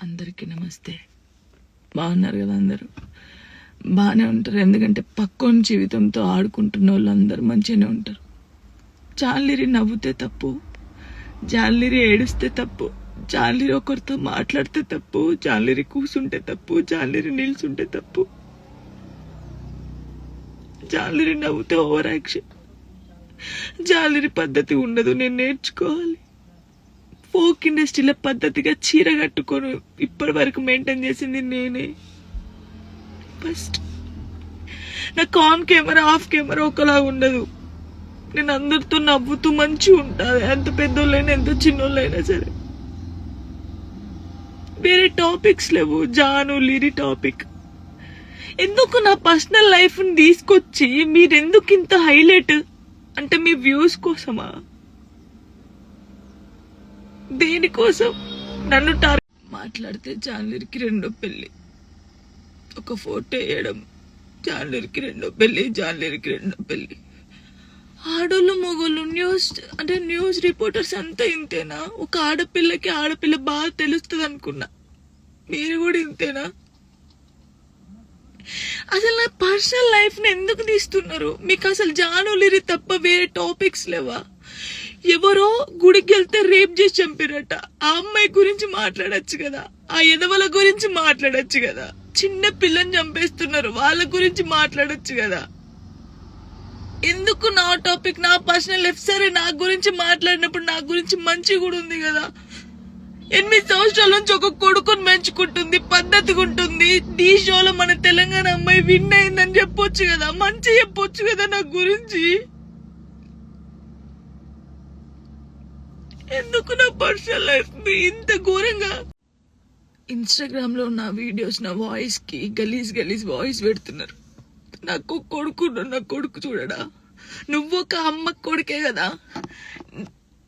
అందరికీ నమస్తే. బాగున్నారు కదా? అందరూ బాగానే ఉంటారు. ఎందుకంటే పక్కోని జీవితంతో ఆడుకుంటున్న వాళ్ళు అందరూ మంచిగానే ఉంటారు. జాలిరి నవ్వుతే తప్పు, జాలిరి ఏడుస్తే తప్పు, జాలిరి ఒకరితో మాట్లాడితే తప్పు, జాలిరి కూసుంటే తప్పు, జాలిరి నిల్చుంటే తప్పు, జాలిరి నవ్వుతే ఓవర్ యాక్షన్. జాలిరి పద్ధతి ఉండదు, నేను నేర్చుకోవాలి. ఫోక్ ఇండస్ట్రీలో పద్ధతిగా చీర కట్టుకొని ఇప్పటి వరకు మెయింటైన్ చేసింది నేనే. ఫస్ట్ నాకు ఆన్ కెమెరా ఆఫ్ కెమెరా ఒకలా ఉండదు. నేను అందరితో నవ్వుతూ మంచిగా ఉంటాను, ఎంత పెద్దోళ్ళైనా ఎంత చిన్నోళ్ళైనా సరే. వేరే టాపిక్స్ లేవు, జాను లిరి టాపిక్. ఎందుకు నా పర్సనల్ లైఫ్ ని తీసుకొచ్చి మీరెందుకు ఇంత హైలైట్? అంటే మీ వ్యూస్ కోసమా? దేనికోసం నన్ను మాట్లాడితే జాన్లరికి రెండో పెళ్లి, ఒక ఫోటో వేయడం, జాన్లరికి రెండో పెళ్లి, జాన్లరికి రెండో పెళ్లి. ఆడోళ్ళు మొగోళ్ళు న్యూస్ రిపోర్టర్స్ అంతా ఇంతేనా? ఒక ఆడపిల్ల బాగా తెలుస్తుంది అనుకున్నా, మీరు కూడా ఇంతేనా? అసలు నా పర్సనల్ లైఫ్ ని ఎందుకు తీస్తున్నారు? మీకు అసలు జానులిరి తప్ప వేరే టాపిక్స్ లేవా? ఎవరో గుడికి వెళ్తే రేప్ చేసి చంపారట, ఆ అమ్మాయి గురించి మాట్లాడచ్చు కదా, ఆ ఎదవల గురించి మాట్లాడచ్చు కదా. చిన్న పిల్లని చంపేస్తున్నారు, వాళ్ళ గురించి మాట్లాడచ్చు కదా. ఎందుకు నా టాపిక్, నా పర్సనల్ లైఫ్? సరే, నా గురించి మాట్లాడినప్పుడు నా గురించి మంచి కూడా ఉంది కదా. 8 సంవత్సరాల నుంచి ఒక కొడుకుని పెంచుకుంటుంది, పద్ధతిగా ఉంటుంది. ఈ షోలో మన తెలంగాణ అమ్మాయి విన్ అయిందని చెప్పొచ్చు కదా, మంచి చెప్పొచ్చు కదా నా గురించి. ఎందుకు నా పర్సనల్ లైఫ్ ఇంత ఘోరంగా? ఇన్స్టాగ్రామ్ లో నా వీడియోస్, నా వాయిస్ కి గలీజ్ వాయిస్ పెడుతున్నారు. నాకు కొడుకు చూడడా? నువ్వు ఒక అమ్మ కొడుకే కదా.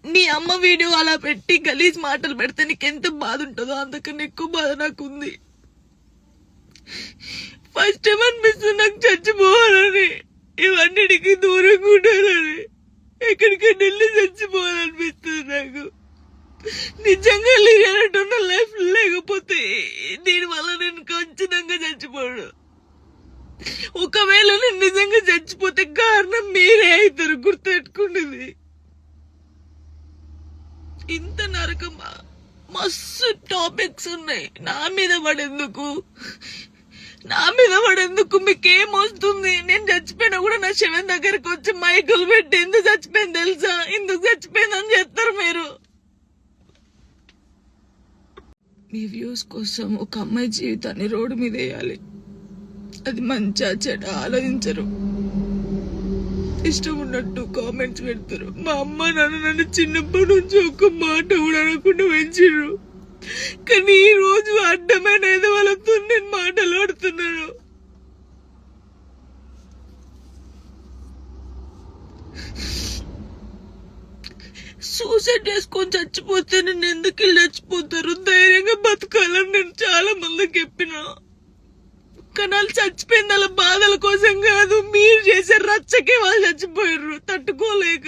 నీ అమ్మ వీడియో అలా పెట్టి గలీజ్ మాటలు పెడితే నీకెంత బాధ ఉంటుందో అంతకన్నా ఎక్కువ బాధ నాకుంది. ఫస్ట్ టైం అనిపిస్తుంది నాకు చచ్చిపోవాలని, ఇవన్నిటికీ దూరంగా ఉండాలని, ఎక్కడికైనా వెళ్ళి చచ్చిపోవాలనిపిస్తుంది నాకు. నిజంగా లేనట్టున్న లైఫ్ లేకపోతే దీనివల్ల నేను ఖచ్చితంగా చచ్చిపోడు. ఒకవేళ నేను నిజంగా చచ్చిపోతే కారణం మీరే అవుతారు, గుర్తుపెట్టుకున్నది. ఇంత నరకమా? మస్తు టాపిక్స్ ఉన్నాయి. నా మీద పడేందుకు మీకేం వస్తుంది? నేను చచ్చిపోయినా కూడా నా శవం దగ్గరకు వచ్చి మైకులు పెట్టి ఎందుకు చచ్చిపోయింది తెలుసా, ఎందుకు చచ్చిపోయిందని చెప్తారు మీరు. మీ వ్యూస్ కోసం ఒక అమ్మాయి జీవితాన్ని రోడ్డు మీద వేయాలి. అది మంచిగా చెడ ఆలోచించరు, ఇష్టం ఉన్నట్టు కామెంట్స్ పెడతారు. మా అమ్మ నన్ను చిన్నప్పటి నుంచి ఒక్క మాట కూడా అనకుండా పెంచారు, కానీ ఈ రోజు అడ్డమైన వాళ్ళతో నేను మాటలు ఆడుతున్నాను. సూసైడ్ చేసుకొని చచ్చిపోతే నేను ఎందుకు వెళ్ళి చచ్చిపోతారు? ధైర్యంగా బతకాలని నేను చాలా మందికి చెప్పినా, కానీ వాళ్ళు చచ్చిపోయింది వాళ్ళ బాధల కోసం కాదు, మీరు చేసే రచ్చకే వాళ్ళు చచ్చిపోయారు తట్టుకోలేక.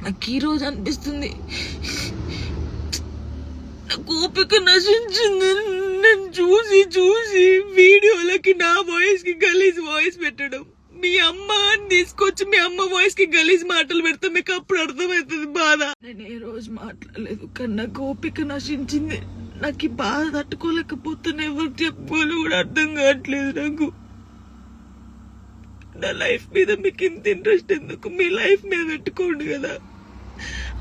నాకు ఈ రోజు అనిపిస్తుంది నాకు ఓపిక నశించింది. నేను చూసి వీడియోలకి నా వాయిస్ కి గలీజ్ వాయిస్ పెట్టడం, మీ అమ్మ అని తీసుకొచ్చి మీ అమ్మ వాయిస్ కి గలీజ్ మాటలు పెడితే మీకు అప్పుడు అర్థమవుతుంది బాధ. నేను ఏ రోజు మాట్లాడలేదు, కానీ నాకు ఓపిక నశించింది. నాకు ఈ బాధ తట్టుకోలేకపోతున్నా, ఎవరికి చెప్పుకోవాలి కూడా అర్థం కావట్లేదు నాకు. నా లైఫ్ మీద మీకు ఇంత ఇంట్రెస్ట్ ఎందుకు? మీ లైఫ్ మీద పెట్టుకోండి కదా.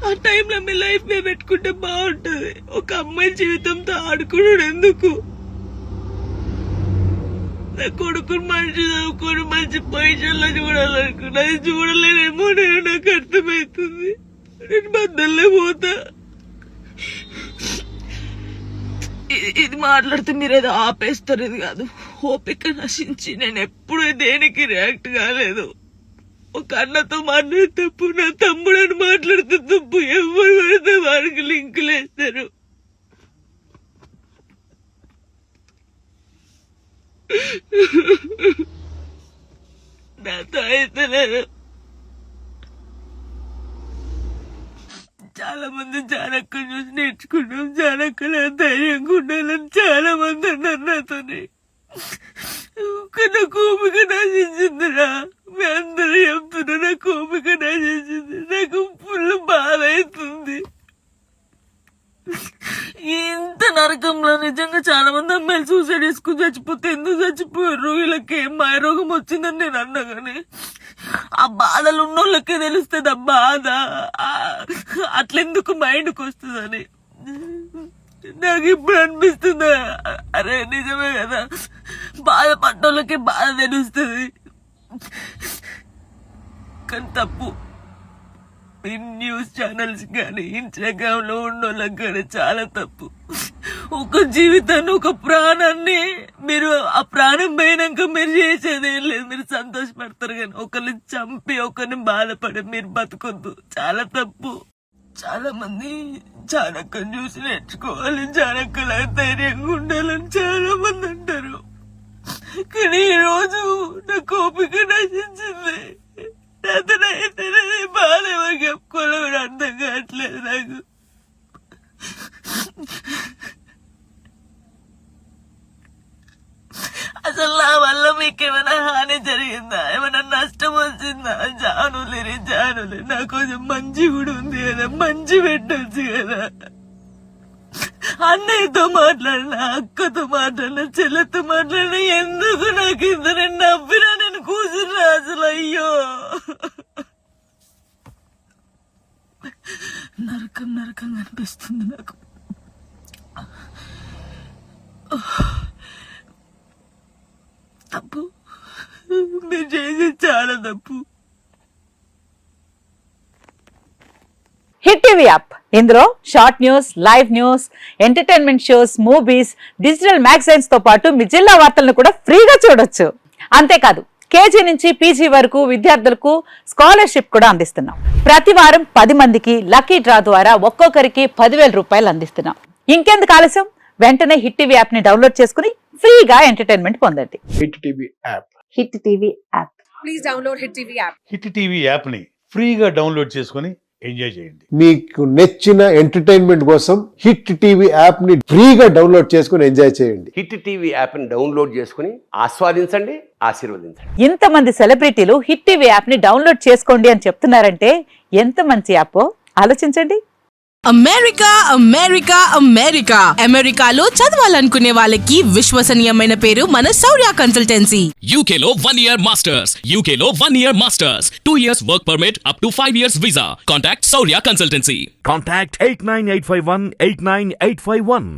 ఆ టైంలో మీ లైఫ్ మీద పెట్టుకుంటే బాగుంటది. ఒక అమ్మాయి జీవితంతో ఆడుకున్నాడు ఎందుకు? నా కొడుకుని మంచి చదువుకొని మంచి పొజిషన్లో చూడాలనుకున్నా, అది చూడలేనేమో నాకు అర్థమవుతుంది. నేను బద్దల్లే పోతా. ఇది మాట్లాడితే మీరు ఏదో ఆపేస్తారు, ఇది కాదు. ఓపిక నశించి నేను ఎప్పుడు దేనికి రియాక్ట్ కాలేదు. ఒక అన్నతో మాట్లాడే తప్పు, నా తమ్ముడని మాట్లాడితే తప్పు, ఎవరు పడితే వారికి లింకులు వేస్తారు. నాతో అయితే లేదు. చాలా మంది జానక్క చూసి నేర్చుకున్నాం, జానక్కల ధైర్యంగా ఉండాలని చాలా మంది అన్నారు నాతోని. నా కోపిక నశించిందిరా, మీ అందరూ చెప్తున్నా నా కోపిక నశించింది. నాకు ఫుల్ బాధ అవుతుంది. ఇంత నరకంలో నిజంగా చాలా మంది అమ్మాయిలు సూసైడ్ చేసుకుని చచ్చిపోతే ఎందుకు చచ్చిపోయారు, వీళ్ళకి ఏం మాయరోగం వచ్చిందని నేను అన్నా. కానీ ఆ బాధలు ఉన్నోళ్ళకే తెలుస్తుంది ఆ బాధ, అట్లెందుకు మైండ్కి వస్తుందని నాకు ఇప్పుడు అనిపిస్తుంది. అరే నిజమే కదా, బాధపడ్డోళ్ళకి బాధ తెలుస్తుంది. కానీ తప్పు ఈ న్యూస్ ఛానల్స్ కానీ ఇన్స్టాగ్రామ్ లో ఉన్నోళ్ళకి కానీ చాలా తప్పు. ఒక జీవితాన్ని, ఒక ప్రాణాన్ని మీరు ఆ ప్రాణం పోయినాక మీరు చేసేది ఏం లేదు, మీరు సంతోషపడతారు. కానీ ఒకరిని చంపి ఒకరిని బాధపడి మీరు బతుకొద్దు, చాలా తప్పు. చాలా మంది జానక్కని చూసి నేర్చుకోవాలి, జానక్కల ధైర్యంగా ఉండాలని చాలా మంది అంటారు. కానీ ఈ రోజు నా కోపిక నశించింది. అతనైతే బాధ ఎవరు చెప్పుకోవాలి కూడా అర్థం కావట్లేదు నాకు. అసలు నా వల్ల మీకేమైనా హాని జరిగిందా, ఏమైనా నష్టం వచ్చిందా? జానులేరి జానులే, నాకు కొంచెం మంచి కూడా ఉంది కదా, మంచి పెట్టొచ్చు కదా. అన్నయ్యతో మాట్లాడినా, అక్కతో మాట్లాడినా, చెల్లెతో మాట్లాడినా, ఎందుకు నాకు ఇద్దరు నవ్వినా నేను కూర్చున్నా అసలు. అయ్యో నరకం నరకంగా అనిపిస్తుంది నాకు. తప్పు, మీరు చేసేది చాలా తప్పు. హిట్ టీవీ యాప్, ఇందులో short news, live news, entertainment shows, movies, digital magazines తో పాటు మీ జిల్లా వార్తలను కూడా ఫ్రీగా చూడొచ్చు. అంతేకాదు కేజీ నుంచి పీజీ వరకు విద్యార్థులకు స్కాలర్షిప్ కూడా అందిస్తున్నాం. ప్రతి వారం 10 మందికి లక్కీ డ్రా ద్వారా ఒక్కొక్కరికి 10,000 రూపాయలు అందిస్తున్నాం. ఇంకెందుకు ఆలస్యం, వెంటనే హిట్ టీవీ యాప్ ని డౌన్లోడ్ చేసుకుని ఫ్రీగా ఎంటర్టైన్మెంట్ పొందండి. Hit TV app. Hit TV app. Please download hit TV app. Hit TV app ని ఫ్రీగా డౌన్లోడ్ చేసుకొని ఎంజాయ్ చేయండి. మీకు నచ్చిన ఎంటర్టైన్మెంట్ కోసం హిట్ టీవీ యాప్ ని ఫ్రీగా డౌన్లోడ్ చేసుకుని ఎంజాయ్ చేయండి. హిట్ టీవీ యాప్ ని డౌన్లోడ్ చేసుకుని ఆస్వాదించండి, ఆశీర్వదించండి. ఇంతమంది సెలబ్రిటీలు హిట్ టీవీ యాప్ ని డౌన్లోడ్ చేసుకోండి అని చెప్తున్నారంటే ఎంత మంచి యాప్ ఆలోచించండి. అమెరికా అమెరికా అమెరికా అమెరికాలో చదవాలనుకునే వాళ్ళకి విశ్వసనీయమైన పేరు మన శౌర్య కన్సల్టెన్సీ. UK లో 1 year masters, UK లో 1 year masters, 2 years work permit up to 5 years visa. Contact Saurya Consultancy. Contact 89851 89851.